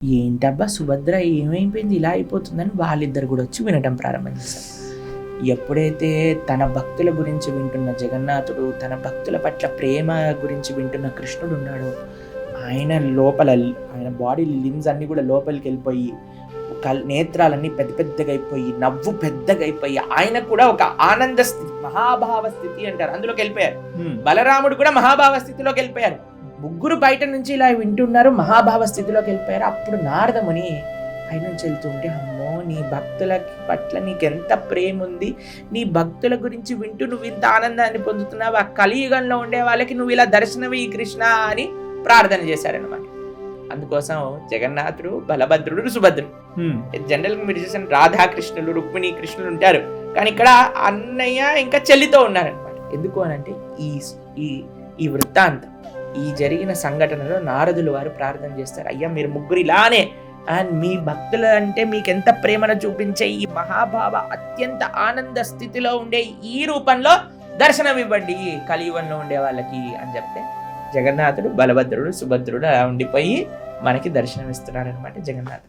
ఏంటబ్బా! సుభద్ర ఏమైపోయింది ఇలా అయిపోతుందని వాళ్ళిద్దరు గూడా వచ్చి వినటం ప్రారంభం చేశారు. ఎప్పుడైతే తన భక్తుల గురించి వింటున్న జగన్నాథుడు, తన భక్తుల పట్ల ప్రేమ గురించి వింటున్న కృష్ణుడు ఉన్నాడో, ఆయన లోపల ఆయన బాడీ లింబ్స్ అన్నీ గూడా లోపలికెళ్ళిపోయి, నేత్రాలన్నీ పెద్ద పెద్దగయిపోయి, నవ్వు పెద్దగయిపోయి, ఆయనకు కూడా ఒక ఆనంద స్థితి, మహాభావ స్థితి అంటారు, అందులోకెళ్ళిపోయారు. బలరాముడు కూడా మహాభావ స్థితిలోకెళ్ళిపోయారు. ముగ్గురు బయట నుంచి ఇలా వింటున్నారు, మహాభావ స్థితిలోకి వెళ్ళిపోయారు. అప్పుడు నారదముని పైన నుంచి వెళ్తుంటే, అమ్మో నీ భక్తుల పట్ల నీకెంత ప్రేమ ఉంది, నీ భక్తుల గురించి వింటూ నువ్వు ఇంత ఆనందాన్ని పొందుతున్నావు, ఆ కలియుగంలో ఉండే వాళ్ళకి నువ్వు ఇలా దర్శనవి కృష్ణ అని ప్రార్థన చేశారనమాట. అందుకోసం జగన్నాథుడు, బలభద్రుడు, సుభద్రుడు. జనరల్గా మీరు చూసిన రాధాకృష్ణులు, రుక్మిణి కృష్ణులు ఉంటారు, కానీ ఇక్కడ అన్నయ్య ఇంకా చెల్లితో ఉన్నారనమాట. ఎందుకు అనంటే ఈ వృత్తాంతం, ఈ జరిగిన సంఘటనలో నారదులు వారు ప్రార్థన చేస్తారు, అయ్యా మీరు ముగ్గురు ఇలానే అండ్ మీ భక్తుల అంటే మీకు ఎంత ప్రేమను చూపించే ఈ మహాభావ అత్యంత ఆనంద స్థితిలో ఉండే ఈ రూపంలో దర్శనం ఇవ్వండి కలియుగంలో ఉండే వాళ్ళకి అని చెప్తే, జగన్నాథుడు, బలభద్రుడు, సుభద్రుడు అలా ఉండిపోయి మనకి దర్శనం ఇస్తున్నారనమాట జగన్నాథుడు.